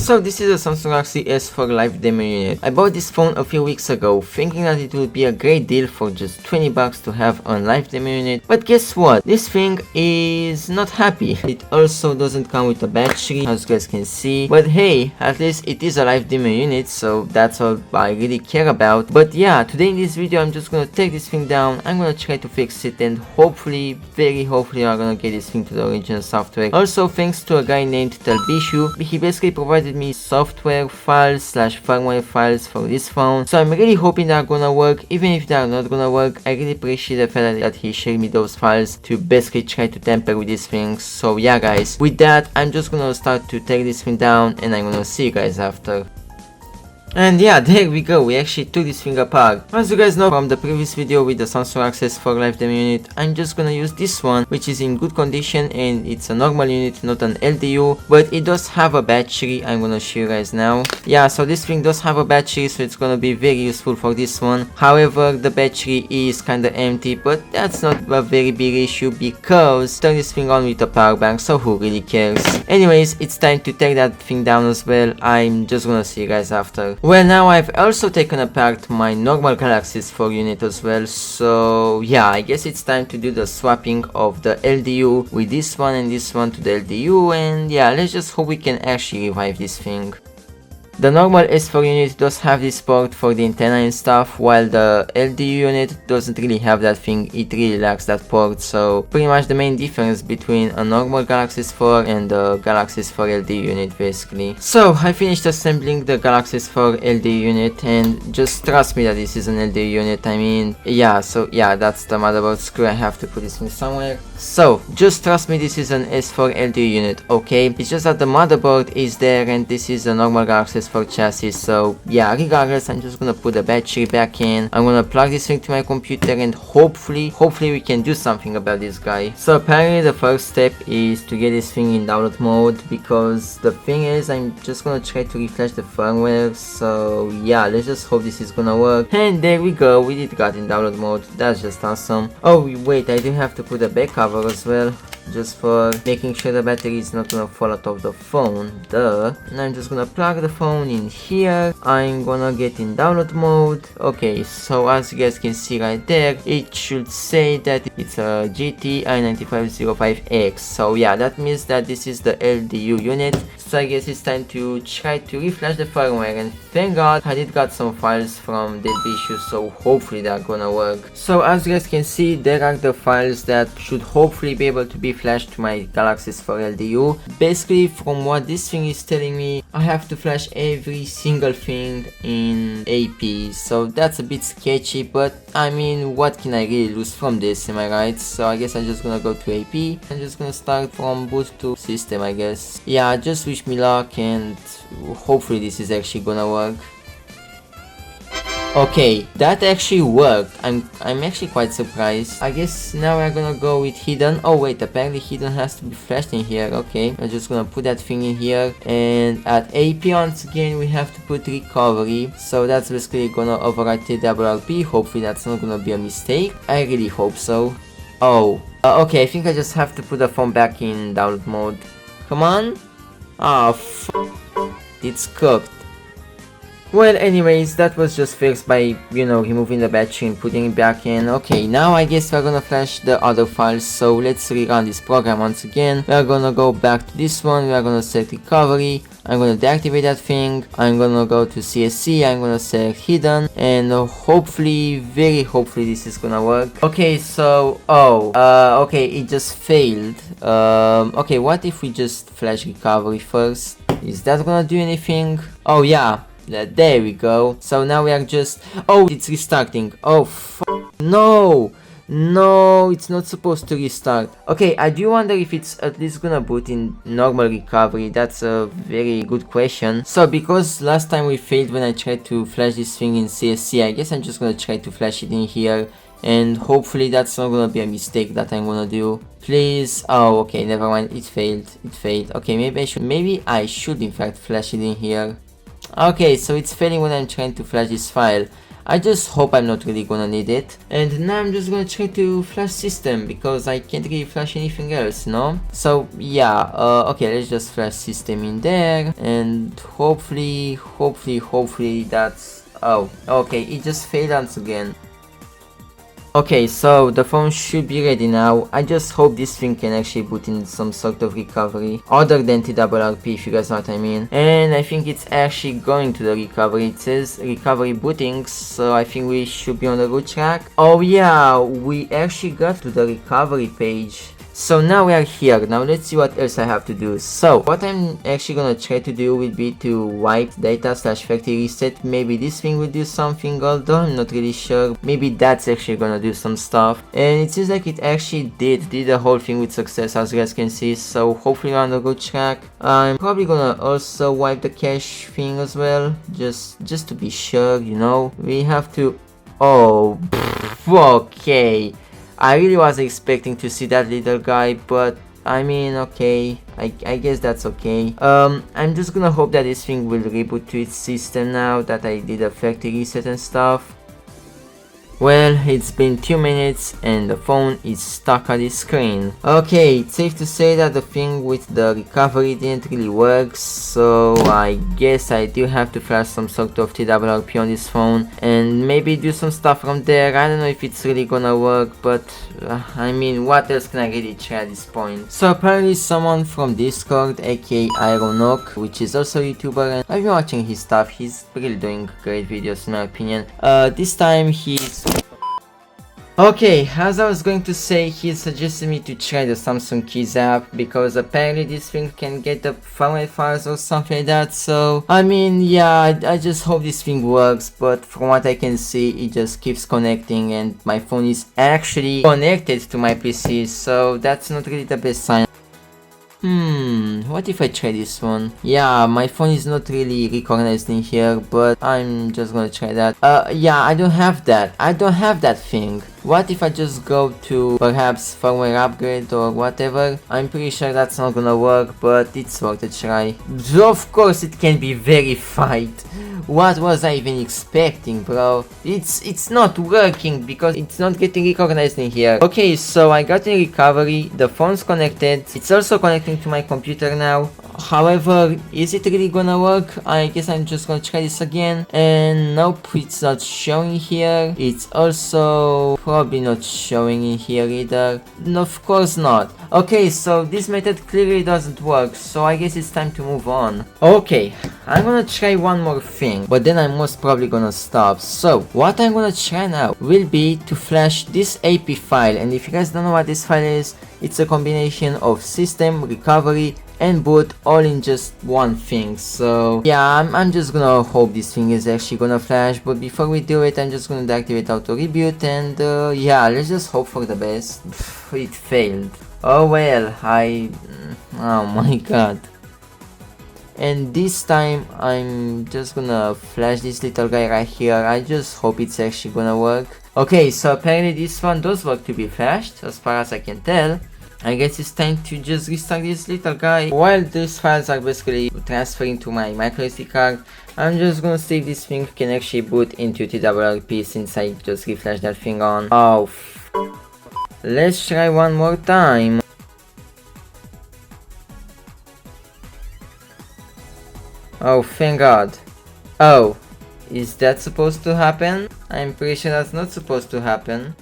So this is a Samsung Galaxy S4 live demo unit. I bought this phone a few weeks ago thinking that it would be a great deal for just 20 bucks to have a live demo unit, but guess what? This thing is not happy. It also doesn't come with a battery, as you guys can see, but hey, at least it is a live demo unit, so that's all I really care about. But yeah, today in this video I'm just gonna take this thing down, I'm gonna try to fix it, and hopefully, very hopefully I'm gonna get this thing to the original software. Also thanks to a guy named Troubleshooting, he basically provided me software files / firmware files for this phone, so I'm really hoping they're gonna work. Even if they're not gonna work, I really appreciate the fact that he shared me those files to basically try to tamper with these things. So yeah guys, with that I'm just gonna start to take this thing down, and I'm gonna see you guys after. And yeah, there we go, we actually took this thing apart. As you guys know from the previous video with the Samsung Galaxy S4 live demo unit, I'm just gonna use this one, which is in good condition, and it's a normal unit, not an LDU, but it does have a battery. I'm gonna show you guys now. Yeah, so this thing does have a battery, so it's gonna be very useful for this one. However, the battery is kinda empty, but that's not a very big issue because turn this thing on with a power bank, so who really cares? Anyways, it's time to take that thing down as well. I'm just gonna see you guys after. Well, now I've also taken apart my normal Galaxy S4 unit as well, so yeah, I guess it's time to do the swapping of the LDU with this one and this one to the LDU, and yeah, let's just hope we can actually revive this thing. The normal S4 unit does have this port for the antenna and stuff, while the LDU unit doesn't really have that thing, it really lacks that port, so pretty much the main difference between a normal Galaxy S4 and the Galaxy S4 LDU unit basically. So I finished assembling the Galaxy S4 LDU unit, and just trust me that this is an LDU unit. I mean, yeah, so yeah, that's the motherboard screw, I have to put this in somewhere. So just trust me, this is an S4 LDU unit, okay? It's just that the motherboard is there and this is a normal Galaxy S4 chassis, so yeah, regardless, I'm just gonna put the battery back in. I'm gonna plug this thing to my computer, and hopefully we can do something about this guy. So apparently the first step is to get this thing in download mode, because the thing is I'm just gonna try to refresh the firmware. So yeah, let's just hope this is gonna work. And there we go, we did got in download mode. That's just awesome. Oh wait, I do have to put a back cover as well, just for making sure the battery is not gonna fall out of the phone, duh. And I'm just gonna plug the phone in here. I'm gonna get in download mode. Okay, so as you guys can see right there, it should say that it's a GT i9505X, so yeah, that means that this is the LDU unit. So I guess it's time to try to refresh the firmware, and thank god I did got some files from ldus, so hopefully they're gonna work. So as you guys can see, there are the files that should hopefully be able to be flashed to my Galaxy S4 LDU. Basically, from what this thing is telling me, I have to flash every single thing in AP, so that's a bit sketchy, but I mean, what can I really lose from this, am I right? So I guess I'm just gonna go to AP. I'm just gonna start from boot to system, I guess. Yeah, just wish me luck, and hopefully this is actually gonna work. Okay, that actually worked. I'm actually quite surprised. I guess now we're gonna go with hidden. Oh wait, apparently hidden has to be flashed in here. Okay, I'm just gonna put that thing in here, and at AP once again we have to put recovery, so that's basically gonna overwrite the WRP. Hopefully that's not gonna be a mistake. I really hope so. Oh, okay, I think I just have to put the phone back in download mode. Come on. Oh, it's cooked. Well, anyways, that was just fixed by, you know, removing the battery and putting it back in. Okay, now I guess we're gonna flash the other files, so let's rerun this program once again. We're gonna go back to this one, we're gonna set recovery, I'm gonna deactivate that thing, I'm gonna go to CSC, I'm gonna select hidden, and hopefully, very hopefully this is gonna work. Okay, so, okay, it just failed. Okay, what if we just flash recovery first? Is that gonna do anything? Oh yeah. There we go. So now we are just... Oh, it's restarting. Oh, no! No, it's not supposed to restart. Okay, I do wonder if it's at least gonna boot in normal recovery. That's a very good question. So, because last time we failed when I tried to flash this thing in CSC, I guess I'm just gonna try to flash it in here. And hopefully that's not gonna be a mistake that I'm gonna do. Please. Oh, okay, never mind. It failed. It failed. Okay, maybe I should in fact flash it in here. Okay, so it's failing when I'm trying to flash this file. I just hope I'm not really gonna need it. And now I'm just gonna try to flash system because I can't really flash anything else, no? So yeah, okay, let's just flash system in there, and hopefully that's... oh, okay, it just failed once again. Okay, so the phone should be ready now. I just hope this thing can actually boot in some sort of recovery other than TRRP, if you guys know what I mean. And I think it's actually going to the recovery. It says recovery booting, so I think we should be on the good track. Oh yeah, we actually got to the recovery page. So now we are here. Now let's see what else I have to do. So what I'm actually gonna try to do will be to wipe data / factory reset. Maybe this thing will do something, although I'm not really sure. Maybe that's actually gonna do some stuff. And it seems like it actually did the whole thing with success, as you guys can see. So hopefully we're on a good track. I'm probably gonna also wipe the cache thing as well, just to be sure, you know. We have to... oh, okay. I really wasn't expecting to see that little guy, but I mean, okay, I guess that's okay. I'm just gonna hope that this thing will reboot to its system now that I did a factory reset and stuff. Well, it's been 2 minutes and the phone is stuck at the screen. Okay, it's safe to say that the thing with the recovery didn't really work, so I guess I do have to flash some sort of TRRP on this phone and maybe do some stuff from there. I don't know if it's really gonna work, but I mean, what else can I really try at this point? So apparently someone from Discord, aka Ironok, which is also a YouTuber, and I've been watching his stuff. He's really doing great videos in my opinion. This time he's... okay, as I was going to say, he suggested me to try the Samsung Kies app because apparently this thing can get the firmware files or something like that. So I mean, yeah, I just hope this thing works, but from what I can see it just keeps connecting and my phone is actually connected to my PC, so that's not really the best sign. What if I try this one? Yeah, my phone is not really recognized in here, but I'm just gonna try that. Yeah, I don't have that thing. What if I just go to perhaps firmware upgrade or whatever? I'm pretty sure that's not gonna work, but it's worth a try. Of course it can be verified. What was I even expecting, bro? It's not working because it's not getting recognized in here. Okay, so I got in recovery, the phone's connected, it's also connecting to my computer now. However, is it really gonna work? I guess I'm just gonna try this again. And nope, it's not showing here. It's also probably not showing in here either. No, of course not. Okay, so this method clearly doesn't work, so I guess it's time to move on. Okay, I'm gonna try one more thing, but then I'm most probably gonna stop. So what I'm gonna try now will be to flash this AP file, and if you guys don't know what this file is, it's a combination of system, recovery, and boot all in just one thing. So yeah, I'm just gonna hope this thing is actually gonna flash, but before we do it, I'm just gonna deactivate auto reboot, and yeah, let's just hope for the best. It failed. Oh well, oh my god. And this time I'm just gonna flash this little guy right here. I just hope it's actually gonna work. Okay, so apparently this one does work to be flashed, as far as I can tell. I guess it's time to just restart this little guy. While these files are basically transferring to my microSD card, I'm just gonna see if this thing can actually boot into TRRP since I just reflashed that thing on. Oh, let's try one more time. Oh, thank god. Oh, is that supposed to happen? I'm pretty sure that's not supposed to happen.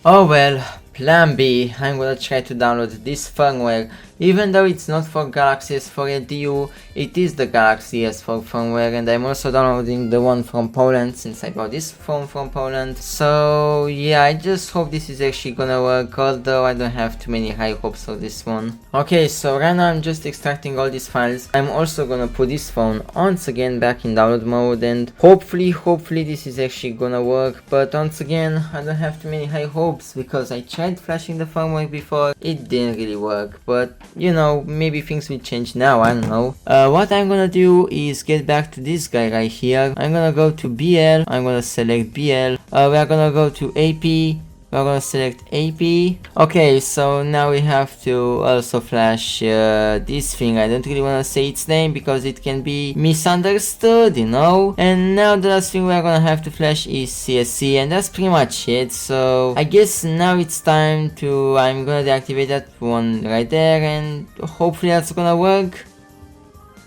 Oh well, plan B, I'm gonna try to download this firmware. Even though it's not for Galaxy S4 LDU, it is the Galaxy S4 firmware, and I'm also downloading the one from Poland since I bought this phone from Poland. So yeah, I just hope this is actually gonna work, although I don't have too many high hopes for this one. Okay, so right now I'm just extracting all these files. I'm also gonna put this phone once again back in download mode, and hopefully this is actually gonna work. But once again, I don't have too many high hopes because I tried flashing the firmware before, it didn't really work. But you know, maybe things will change now, I don't know. What I'm gonna do is get back to this guy right here. I'm gonna go to BL, I'm gonna select BL, we are gonna go to AP, We're gonna select AP. Okay, so now we have to also flash this thing. I don't really wanna say its name because it can be misunderstood, you know. And now the last thing we're gonna have to flash is CSC, and that's pretty much it. So I guess now it's time to, I'm gonna deactivate that one right there, and hopefully that's gonna work.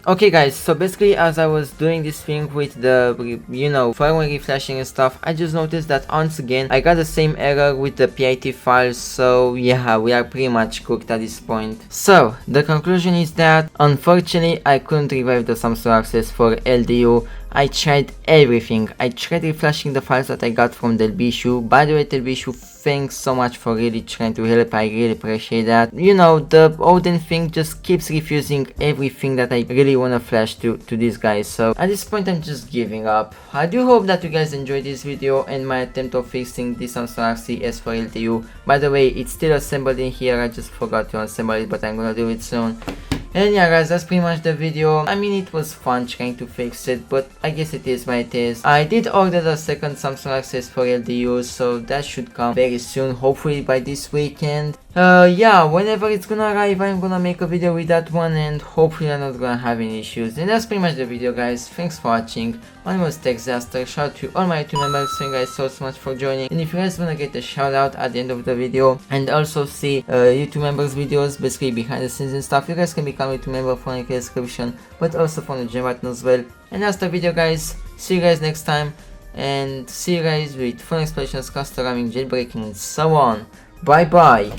Okay guys, so basically as I was doing this thing with the, firmware reflashing and stuff, I just noticed that once again I got the same error with the PIT files, so yeah, we are pretty much cooked at this point. So the conclusion is that unfortunately I couldn't revive the Samsung Access for LDU. I tried everything. I tried reflashing the files that I got from ldus. By the way, ldus, thanks so much for really trying to help. I really appreciate that. You know, the Odin thing just keeps refusing everything that I really wanna flash to these guys. So at this point I'm just giving up. I do hope that you guys enjoyed this video and my attempt of fixing this Samsung Galaxy S for LTU. By the way, it's still assembled in here. I just forgot to assemble it, but I'm gonna do it soon. And yeah guys, that's pretty much the video. I mean, it was fun trying to fix it, but I guess it is what it is. I did order the second Samsung Access for LDU, so that should come very soon, hopefully by this weekend. Yeah, whenever it's gonna arrive, I'm gonna make a video with that one, and hopefully I'm not gonna have any issues. And that's pretty much the video guys. Thanks for watching. My name was Texaster. Shout out to all my YouTube members. Thank you guys so much for joining. And if you guys wanna get a shout out at the end of the video and also see YouTube members videos, basically behind the scenes and stuff, you guys can become a YouTube member from the link in the description, but also from the gem button as well. And that's the video guys. See you guys next time, and see you guys with fun explorations, custom ramming, jailbreaking and so on. Bye bye.